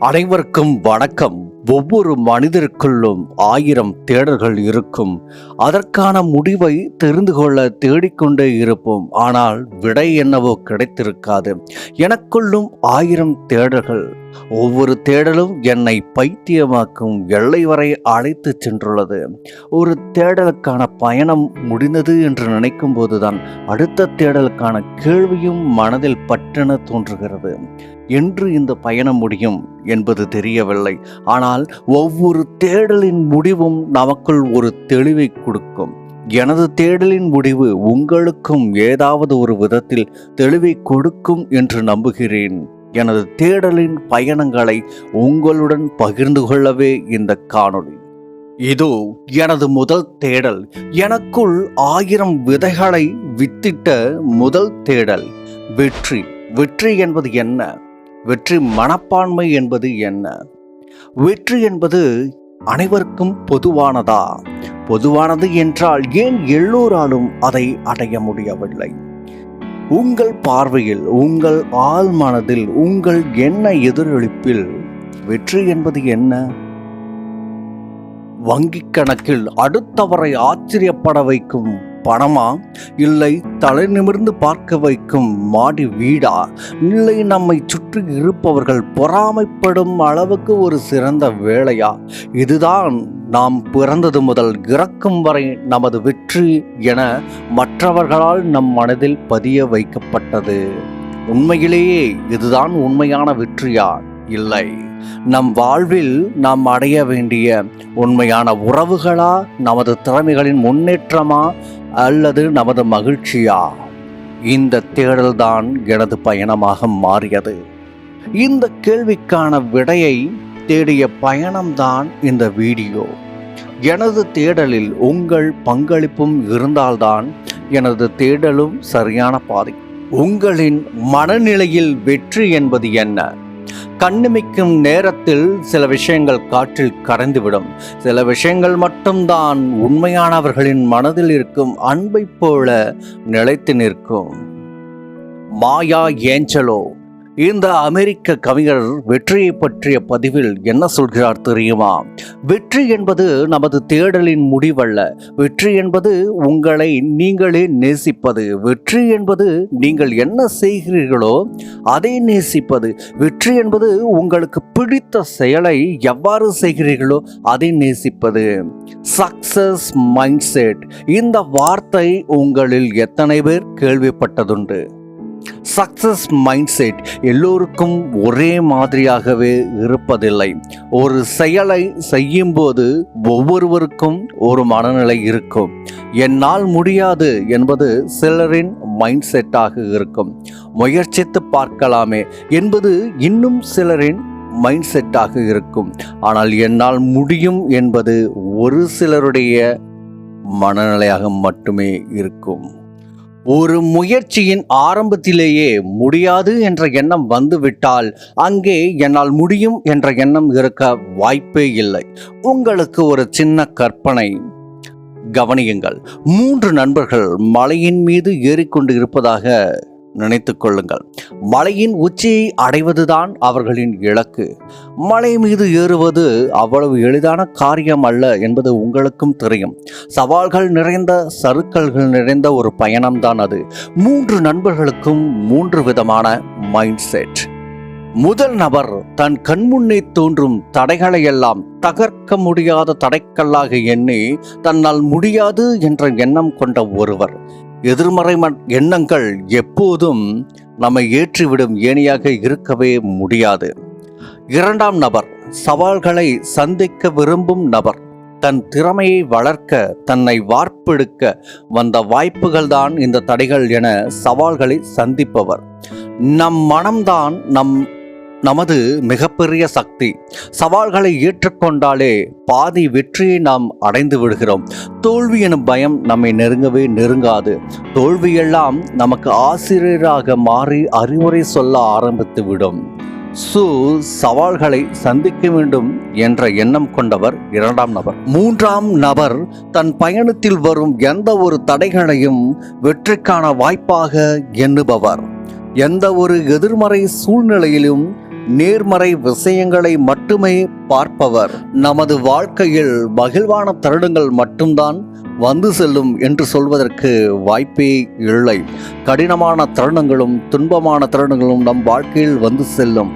அனைவருக்கும் வணக்கம். ஒவ்வொரு மனிதருக்குள்ளும் 1000 தேடல்கள் இருக்கும். அதற்கான முடிவை தெரிந்து கொள்ள தேடிக்கொண்டே இருப்போம். ஆனால் விடை என்னவோ கிடைத்திருக்காது. எனக்குள்ளும் 1000 தேடல்கள். ஒவ்வொரு தேடலும் என்னை பைத்தியமாக்கும் எல்லை வரை அழைத்து சென்றுள்ளது. ஒரு தேடலுக்கான பயணம் முடிந்தது என்று நினைக்கும் போதுதான் அடுத்த தேடலுக்கான கேள்வியும் மனதில் பட்டென தோன்றுகிறது. என்று இந்த பயணம் முடியும் என்பது தெரியவில்லை. ஆனால் ஒவ்வொரு தேடலின் முடிவும் நமக்குள் ஒரு தெளிவை கொடுக்கும். எனது தேடலின் முடிவு உங்களுக்கும் ஏதாவது ஒரு விதத்தில் தெளிவை கொடுக்கும் என்று நம்புகிறேன். எனது தேடலின் பயணங்களை உங்களுடன் பகிர்ந்து கொள்ளவே இந்த காணொளி. இதோ எனது முதல் தேடல். எனக்குள் 1000 விதைகளை வித்திட்ட முதல் தேடல். வெற்றி. வெற்றி என்பது என்ன? வெற்றி மனப்பான்மை என்பது என்ன? வெற்றி என்பது அனைவருக்கும் பொதுவானதா? பொதுவானது என்றால் ஏன் எல்லோராலும் அதை அடைய முடியவில்லை? உங்கள் பார்வையில், உங்கள் ஆழ் மனதில், உங்கள் எண்ண எதிரொலிப்பில் வெற்றி என்பது என்ன? வங்கிக் கணக்கில் அடுத்தவரை ஆச்சரியப்பட வைக்கும் பணமா? இல்லை தலை நிமிர்ந்து பார்க்க வைக்கும் மாடி வீடா? இல்லை நம்மை சுற்றி இருப்பவர்கள் பொறாமைப்படும் அளவுக்கு ஒரு சிறந்த வேலையா? இதுதான் நாம் பிறந்தது முதல் இறக்கும் வரை நமது வெற்றி என மற்றவர்களால் நம் மனதில் பதிய வைக்கப்பட்டது. உண்மையிலேயே இதுதான் உண்மையான வெற்றியா? இல்லை. நம் வாழ்வில் நாம் அடைய வேண்டிய உண்மையான உறவுகளா? நமது திறமைகளின் முன்னேற்றமா? அல்லது நமது மகிழ்ச்சியா? இந்த தேடல்தான் எனது பயணமாக மாறியது. இந்த கேள்விக்கான விடையை தேடிய பயணம்தான் இந்த வீடியோ. எனது தேடலில் உங்கள் பங்களிப்பும் இருந்தால்தான் எனது தேடலும் சரியான பாதை. உங்களின் மனநிலையில் வெற்றி என்பது என்ன? கண்ணிமைக்கும் நேரத்தில் சில விஷயங்கள் காற்றில் கரைந்துவிடும். சில விஷயங்கள் மட்டும்தான் உண்மையானவர்களின் மனதில் இருக்கும் அன்பை போல நிலைத்து நிற்கும். மாயா ஏஞ்சலோ இந்த அமெரிக்க கவிஞர் வெற்றியை பற்றிய பதிவில் என்ன சொல்கிறார் தெரியுமா? வெற்றி என்பது நமது தேடலின் முடிவல்ல. வெற்றி என்பது உங்களை நீங்களே நேசிப்பது. வெற்றி என்பது நீங்கள் என்ன செய்கிறீர்களோ அதை நேசிப்பது. வெற்றி என்பது உங்களுக்கு பிடித்த செயலை எவ்வாறு செய்கிறீர்களோ அதை நேசிப்பது. Success mind set. இந்த வார்த்தை உங்களில் எத்தனை பேர் கேள்விப்பட்டதுண்டு? சக்சஸ் மைண்ட் செட் எல்லோருக்கும் ஒரே மாதிரியாகவே இருப்பதில்லை. ஒரு செயலை செய்யும் போது ஒவ்வொருவருக்கும் ஒரு மனநிலை இருக்கும். என்னால் முடியாது என்பது சிலரின் மைண்ட் செட்டாக இருக்கும். முயற்சித்து பார்க்கலாமே என்பது இன்னும் சிலரின் மைண்ட் செட்டாக இருக்கும். ஆனால் என்னால் முடியும் என்பது ஒரு சிலருடைய மனநிலையாக மட்டுமே இருக்கும். ஒரு முயற்சியின் ஆரம்பத்திலேயே முடியாது என்ற எண்ணம் வந்துவிட்டால் அங்கே என்னால் முடியும் என்ற எண்ணம் இருக்க வாய்ப்பே இல்லை. உங்களுக்கு ஒரு சின்ன கற்பனை. கவனியுங்கள். 3 நண்பர்கள் மலையின் மீது ஏறிக்கொண்டு இருப்பதாக நினைத்து கொள்ளுங்கள். மலையின் உச்சியை அடைவதுதான் அவர்களின் இலக்கு. மலை மீது ஏறுவது அவ்வளவு எளிதான காரியம் அல்ல என்பது உங்களுக்கும் தெரியும். சவால்கள் நிறைந்த, சறுக்கல்கள் நிறைந்த ஒரு பயணம்தான் அது. 3 நண்பர்களுக்கும் 3 விதமான மைண்ட் செட். முதல் நபர் தன் கண்முன்னே தோன்றும் தடைகளை எல்லாம் தகர்க்க முடியாத தடைக்கல்லாக எண்ணி தன்னால் முடியாது என்ற எண்ணம் கொண்ட ஒருவர். எதிர்மறை எண்ணங்கள் எப்போதும் நம்மை ஏற்றிவிடும் ஏணியாக இருக்கவே முடியாது. இரண்டாம் நபர் சவால்களை சந்திக்க விரும்பும் நபர். தன் திறமையை வளர்க்க, தன்னை வார்ப்பெடுக்க வந்த வாய்ப்புகள் தான் இந்த தடைகள் என சவால்களை சந்திப்பவர். நம் மனம்தான் நமது மிகப்பெரிய சக்தி. சவால்களை ஏற்றுக்கொண்டாலே பாதி வெற்றியை நாம் அடைந்து விடுகிறோம். தோல்வி எனும் பயம் நம்மை நெருங்கவே நெருங்காது. தோல்வியெல்லாம் நமக்கு ஆசிரியராக மாறி அறிவுரை சொல்ல ஆரம்பித்து விடும். சவால்களை சந்திக்க வேண்டும் என்ற எண்ணம் கொண்டவர் இரண்டாம் நபர். மூன்றாம் நபர் தன் பயணத்தில் வரும் எந்த ஒரு தடைகளையும் வெற்றிக்கான வாய்ப்பாக எண்ணுபவர். எந்த ஒரு எதிர்மறை சூழ்நிலையிலும் நேர்மறை விஷயங்களை மட்டுமே பார்ப்பவர். நமது வாழ்க்கையில் மகிழ்வான தருணங்கள் மட்டும்தான் வந்து செல்லும் என்று சொல்வதற்கு வாய்ப்பே இல்லை. கடினமான தருணங்களும் துன்பமான தருணங்களும் நம் வாழ்க்கையில் வந்து செல்லும்.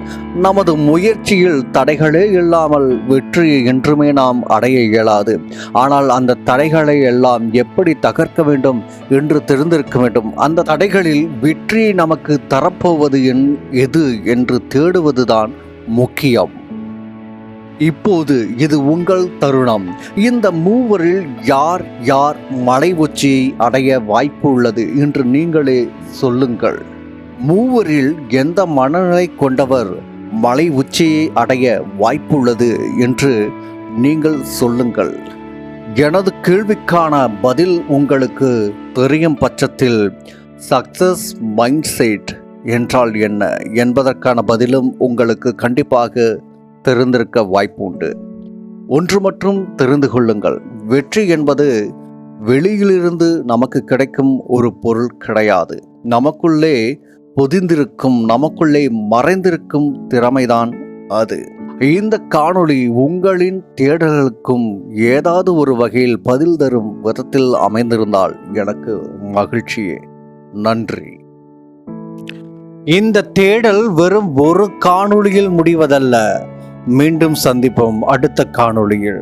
நமது முயற்சியில் தடைகளே இல்லாமல் வெற்றியை என்றுமே நாம் அடைய இயலாது. ஆனால் அந்த தடைகளை எல்லாம் எப்படி தகர்க்க வேண்டும் என்று தெரிந்திருக்க வேண்டும். அந்த தடைகளில் வெற்றியை நமக்கு தரப்போவது எது என்று தேடுவதுதான் முக்கியம். இப்போது இது உங்கள் தருணம். இந்த மூவரில் யார் யார் மலை உச்சியை அடைய வாய்ப்பு உள்ளது என்று நீங்களே சொல்லுங்கள். மூவரில் எந்த மனநிலை கொண்டவர் மலை உச்சியை அடைய வாய்ப்புள்ளது என்று நீங்கள் சொல்லுங்கள். எனது கேள்விக்கான பதில் உங்களுக்கு தெரியும் பட்சத்தில் சக்சஸ் மைண்ட் செட் என்றால் என்ன என்பதற்கான பதிலும் உங்களுக்கு கண்டிப்பாக தெரிந்திருக்க வாய்ப்பு உண்டு. ஒன்று மட்டும் தெரிந்து கொள்ளுங்கள், வெற்றி என்பது வெளியிலிருந்து நமக்கு கிடைக்கும் ஒரு பொருள் கிடையாது. நமக்குள்ளே பொதிந்திருக்கும், நமக்குள்ளே மறைந்திருக்கும் திறமைதான் அது. இந்த காணொளி உங்களின் தேடல்களுக்கும் ஏதாவது ஒரு வகையில் பதில் தரும் விதத்தில் அமைந்திருந்தால் எனக்கு மகிழ்ச்சியே. நன்றி. இந்த தேடல் வெறும் ஒரு காணொளியில் முடிவதல்ல. மீண்டும் சந்திப்போம் அடுத்த காணொளியில்.